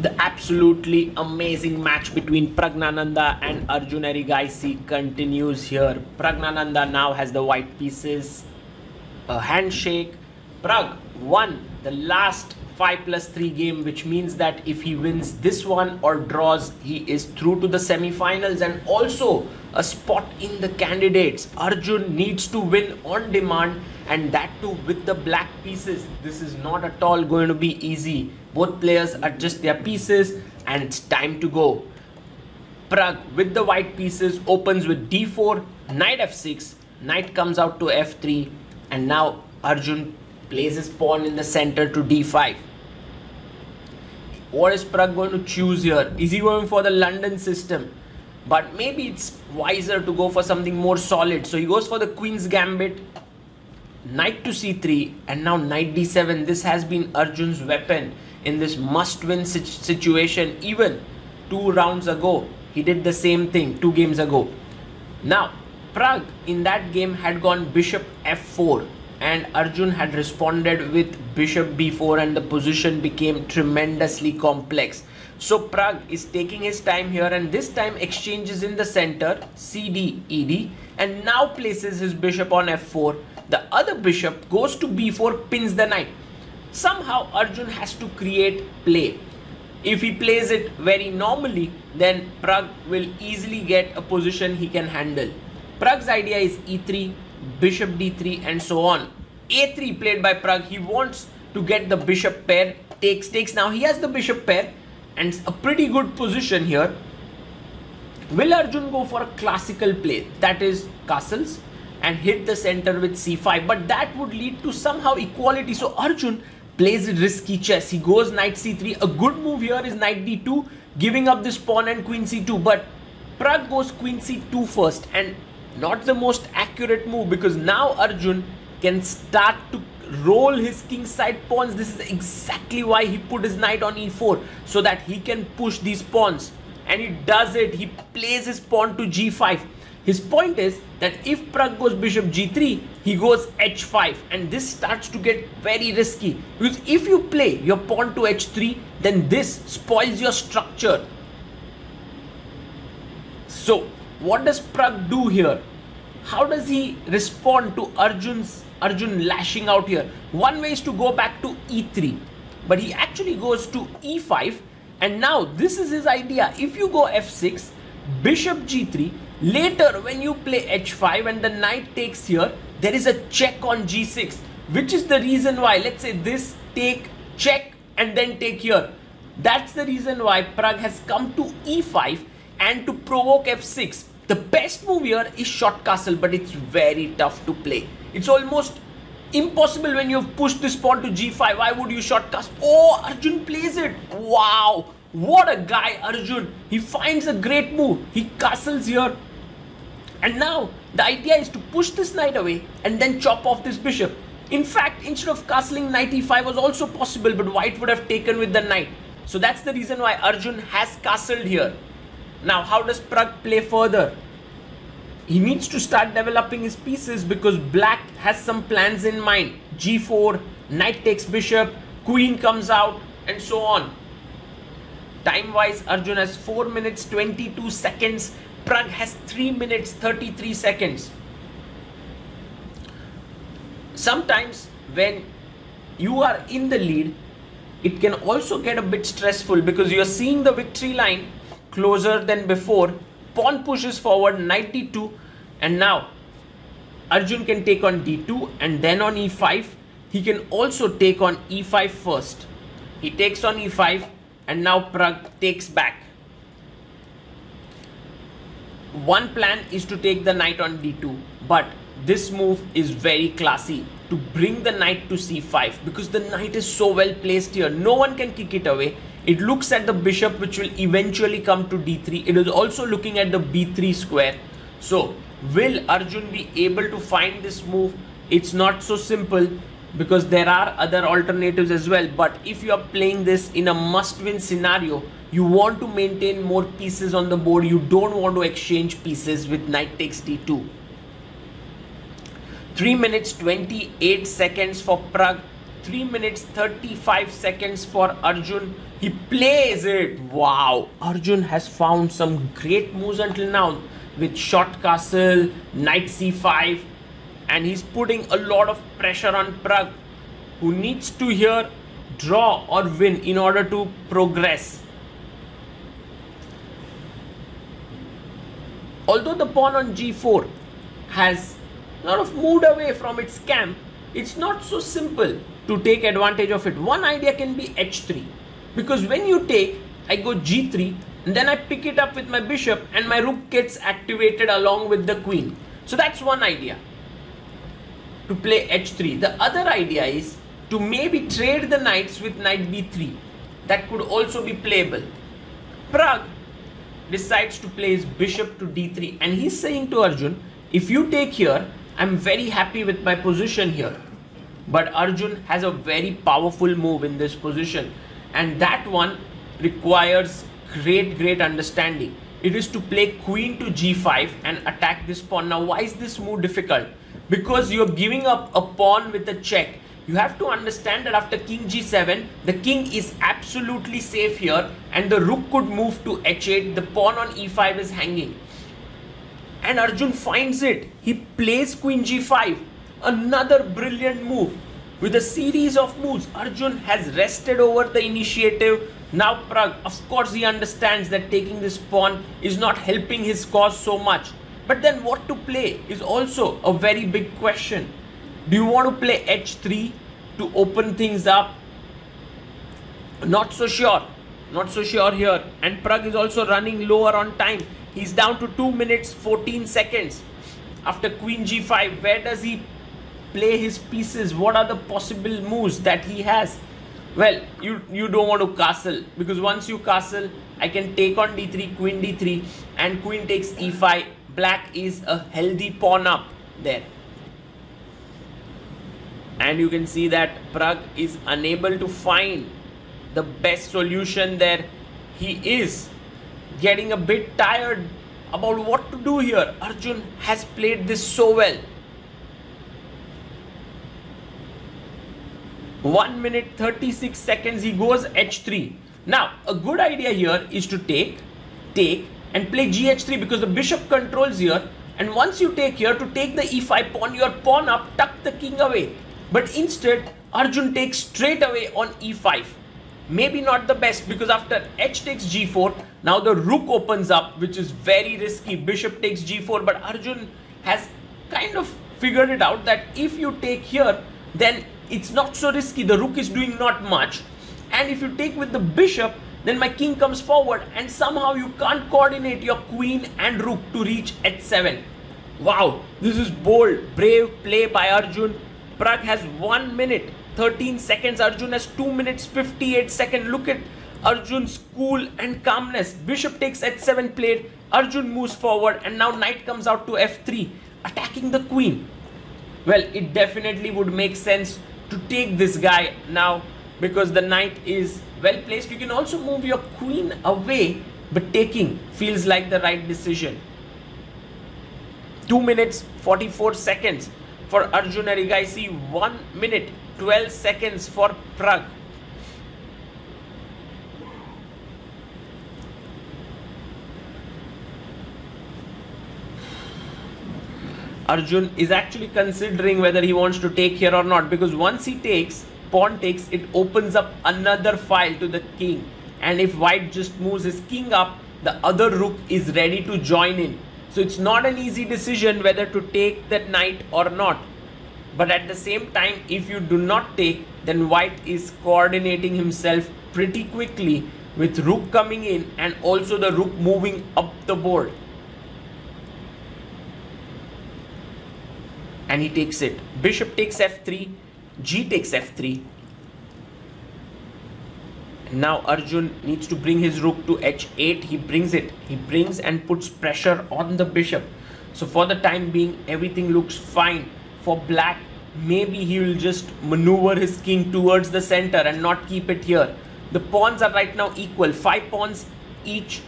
The absolutely amazing match between Praggnanandhaa and Arjun Erigaisi continues here. Praggnanandhaa now has the white pieces, a handshake. Pragg won the last 5+3 game, which means that if he wins this one or draws, he is through to the semi-finals and also a spot in the candidates. Arjun needs to win on demand, and that too with the black pieces. This is not at all going to be easy. Both players adjust their pieces and it's time to go. Pragg with the white pieces opens with d4, knight f6, knight comes out to f3, and now Arjun plays his pawn in the center to d5. What is Pragg going to choose here? Is he going for the London system? But maybe it's wiser to go for something more solid. So he goes for the Queen's Gambit, knight to c3, and now knight d7. This has been Arjun's weapon in this must-win situation. Even 2 rounds ago, he did the same thing 2 games ago. Now, Pragg in that game had gone bishop f4. And Arjun had responded with bishop b4, and the position became tremendously complex. So Pragg is taking his time here, and this time exchanges in the center, cd, ed, and now places his bishop on f4. The other bishop goes to b4, pins the knight. Somehow Arjun has to create play. If he plays it very normally, then Pragg will easily get a position he can handle. Pragg's idea is e3, bishop d3, and so on. a3 played by Pragg. He wants to get the bishop pair. Takes. Now he has the bishop pair and a pretty good position here. Will Arjun go for a classical play, that is castles, and hit the center with c5? But that would lead to somehow equality. So Arjun plays risky chess. He goes knight c3. A good move here is knight d2, giving up this pawn and queen c2. But Pragg goes queen c2 first, and not the most accurate move, because now Arjun can start to roll his kingside pawns. This is exactly why he put his knight on e4, so that he can push these pawns. And he does it. He plays his pawn to g5. His point is that if Pragg goes bishop g3, he goes h5, and this starts to get very risky, because if you play your pawn to h3, then this spoils your structure. So what does Pragg do here? How does he respond to Arjun lashing out here? One way is to go back to e3, but he actually goes to e5, and now this is his idea. If you go f6, bishop g3, later when you play h5 and the knight takes here, there is a check on g6, which is the reason why, let's say this, take, check, and then take here. That's the reason why Pragg has come to e5 and to provoke f6. The best move here is short castle, but it's very tough to play. It's almost impossible when you've pushed this pawn to g5. Why would you short castle? Oh, Arjun plays it. Wow, what a guy, Arjun. He finds a great move. He castles here. And now the idea is to push this knight away and then chop off this bishop. In fact, instead of castling, knight e5 was also possible, but white would have taken with the knight. So that's the reason why Arjun has castled here. Now, how does Pragg play further? He needs to start developing his pieces, because black has some plans in mind. g4, knight takes bishop, queen comes out, and so on. Time-wise, Arjun has 4 minutes 22 seconds. Pragg has 3 minutes 33 seconds. Sometimes when you are in the lead, it can also get a bit stressful, because you are seeing the victory line closer than before. Pawn pushes forward, knight d2, and now Arjun can take on d2 and then on e5. He can also take on e5 first. He takes on e5, and now Pragg takes back. One plan is to take the knight on d2, but this move is very classy, to bring the knight to c5, because the knight is so well placed here. No one can kick it away. It looks at the bishop, which will eventually come to d3. It is also looking at the b3 square. So will Arjun be able to find this move? It's not so simple, because there are other alternatives as well. But if you are playing this in a must-win scenario, you want to maintain more pieces on the board. You don't want to exchange pieces with knight takes d2. 3 minutes 28 seconds for Pragg. 3 minutes 35 seconds for Arjun. He plays it. Wow. Arjun has found some great moves until now with short castle, knight c5, and he's putting a lot of pressure on Pragg, who needs to here draw or win in order to progress. Although the pawn on g4 has sort of moved away from its camp, it's not so simple to take advantage of it. One idea can be h3, because when you take, I go g3 and then I pick it up with my bishop and my rook gets activated along with the queen. So that's one idea, to play h3. The other idea is to maybe trade the knights with knight b3. That could also be playable. Pragg decides to play his bishop to d3 and he's saying to Arjun, if you take here, I'm very happy with my position here. But Arjun has a very powerful move in this position, and that one requires great understanding. It is to play queen to g5 and attack this pawn. Now why is this move difficult? Because you're giving up a pawn with a check. You have to understand that after king g7, the king is absolutely safe here and the rook could move to h8. The pawn on e5 is hanging. And Arjun finds it. He plays queen g5. Another brilliant move. With a series of moves, Arjun has wrested over the initiative. Now Pragg, of course he understands that taking this pawn is not helping his cause so much. But then what to play is also a very big question. Do you want to play h3 to open things up? Not so sure. Not so sure here. And Pragg is also running lower on time. He's down to 2 minutes 14 seconds. After queen g5, where does he play his pieces? What are the possible moves that he has? Well, you don't want to castle, because once you castle, I can take on d3, queen d3, and queen takes e5. Black is a healthy pawn up there. And you can see that Pragg is unable to find the best solution there. He is getting a bit tired about what to do here. Arjun has played this so well. 1 minute 36 seconds, he goes h3. Now, a good idea here is to take, and play gh3, because the bishop controls here. And once you take here, to take the e5 pawn, your pawn up, tuck the king away. But instead, Arjun takes straight away on e5. Maybe not the best, because after h takes g4, now the rook opens up, which is very risky. Bishop takes g4, but Arjun has kind of figured it out that if you take here, then it's not so risky. The rook is doing not much. And if you take with the bishop, then my king comes forward and somehow you can't coordinate your queen and rook to reach h7. Wow, this is bold, brave play by Arjun. Pragg has 1 minute 13 seconds. Arjun has 2 minutes 58 seconds. Look at Arjun's cool and calmness. Bishop takes h7 played. Arjun moves forward and now knight comes out to f3, attacking the queen. Well, it definitely would make sense to take this guy now, because the knight is well placed. You can also move your queen away, but taking feels like the right decision. 2 minutes 44 seconds for Arjun Erigaisi, 1 minute 12 seconds for Pragg. Arjun is actually considering whether he wants to take here or not, because once he takes, pawn takes, it opens up another file to the king. And if white just moves his king up, the other rook is ready to join in. So it's not an easy decision whether to take that knight or not. But at the same time, if you do not take, then white is coordinating himself pretty quickly with rook coming in and also the rook moving up the board. And he takes it. Bishop takes f3, g takes f3. Now Arjun needs to bring his rook to h8. He brings it. He brings and puts pressure on the bishop. So for the time being, everything looks fine. For black, maybe he will just maneuver his king towards the center and not keep it here. The pawns are right now equal. 5 pawns each.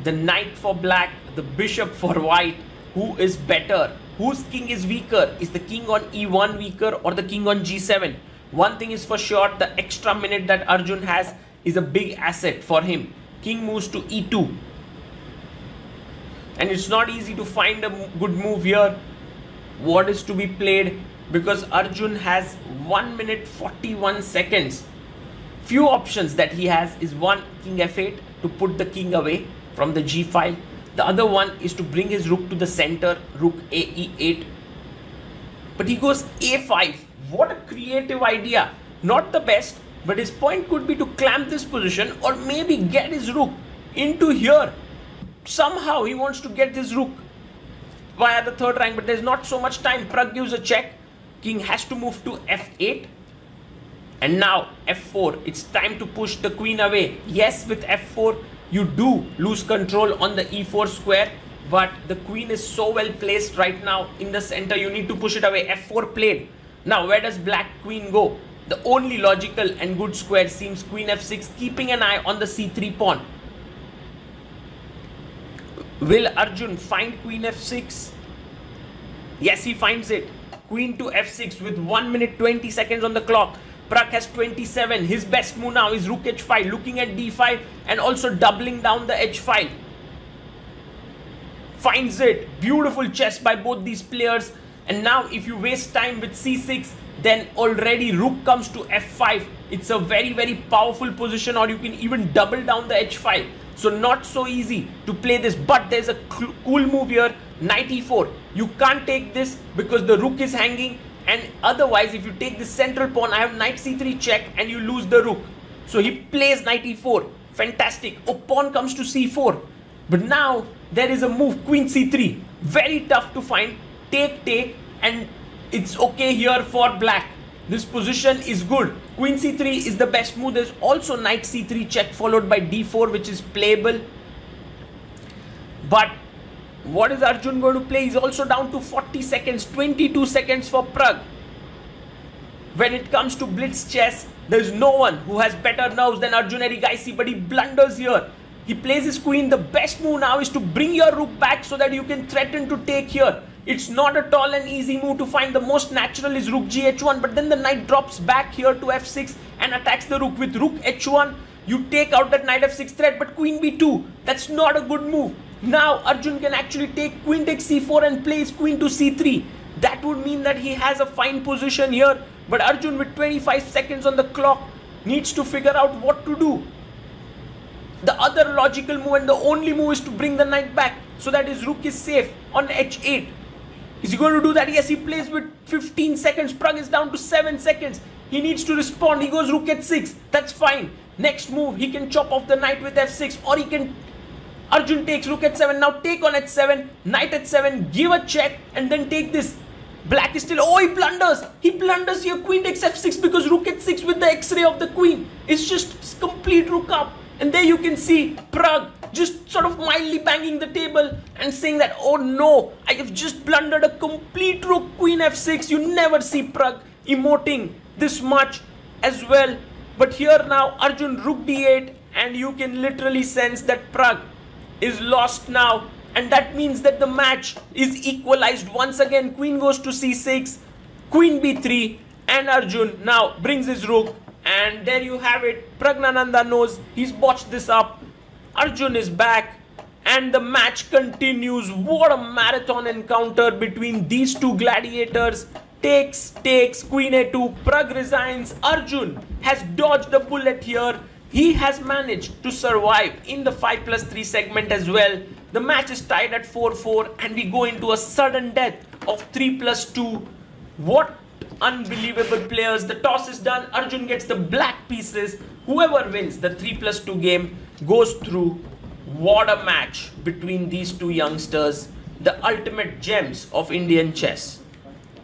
The knight for black, the bishop for white. Who is better? Whose king is weaker? Is the king on e1 weaker or the king on g7? One thing is for sure, the extra minute that Arjun has is a big asset for him. King moves to e2. And it's not easy to find a good move here. What is to be played? Because Arjun has 1 minute 41 seconds. Few options that he has is one, king f8 to put the king away from the g file. The other one is to bring his rook to the center, rook a e8. But he goes a5. What a creative idea. Not the best, but his point could be to clamp this position or maybe get his rook into here. Somehow he wants to get his rook via the third rank, but there's not so much time. Pragg gives a check. King has to move to f8. And now f4. It's time to push the queen away. Yes, with f4, you do lose control on the e4 square, but the queen is so well placed right now in the center. You need to push it away. f4 played. Now, where does black queen go? The only logical and good square seems queen f6, keeping an eye on the c3 pawn. Will Arjun find queen f6? Yes, he finds it. Queen to f6 with 1 minute 20 seconds on the clock. Pragg has 27. His best move now is rook h5, looking at d5 and also doubling down the h file. Finds it. Beautiful chess by both these players. And now if you waste time with c6, then already rook comes to f5. It's a very, very powerful position, or you can even double down the h file. So not so easy to play this, but there's a cool move here, knight e4. You can't take this because the rook is hanging, and otherwise if you take the central pawn, I have knight c3 check and you lose the rook. So he plays knight e4. Fantastic. Oh, pawn comes to c4. But now there is a move, queen c3. Very tough to find. Take, and it's okay here for black. This position is good. Queen c3 is the best move. There's also knight c3 check followed by d4, which is playable. But what is Arjun going to play? He's also down to 40 seconds, 22 seconds for Pragg. When it comes to blitz chess, there's no one who has better nerves than Arjun Erigaisi, but he blunders here. He plays his queen. The best move now is to bring your rook back so that you can threaten to take here. It's not at all an easy move to find. The most natural is rook gh1, but then the knight drops back here to f6 and attacks the rook. With rook h1, you take out that knight f6 threat, but queen b2, that's not a good move. Now Arjun can actually take queen takes c4 and plays queen to c3. That would mean that he has a fine position here, but Arjun with 25 seconds on the clock needs to figure out what to do. The other logical move and the only move is to bring the knight back so that his rook is safe on h8. Is he going to do that? Yes, he plays with 15 seconds. Pragg is down to 7 seconds. He needs to respond. He goes rook h6. That's fine. Next move, he can chop off the knight with f6, or he can... Arjun takes rook h7. Now take on h7, knight h7, give a check, and then take this. Black is still... Oh, he blunders. He blunders here. Queen takes f6 because rook h6 with the x-ray of the queen is just complete rook up. And there you can see Pragg just sort of mildly banging the table and saying that, oh no, I have just blundered a complete rook, queen f6. You never see Pragg emoting this much as well. But here now, Arjun rook d8, and you can literally sense that Pragg is lost now. And that means that the match is equalized once again. Queen goes to c6, queen b3, and Arjun now brings his rook. And there you have it. Praggnanandhaa knows he's botched this up. Arjun is back and the match continues. What a marathon encounter between these two gladiators. Takes, queen a2, Pragg resigns. Arjun has dodged a bullet here. He has managed to survive in the 5+3 segment as well. The match is tied at 4-4 and we go into a sudden death of 3+2. What unbelievable players. The toss is done. Arjun gets the black pieces. Whoever wins the 3+2 game goes through. What a match between these two youngsters. The ultimate gems of Indian chess.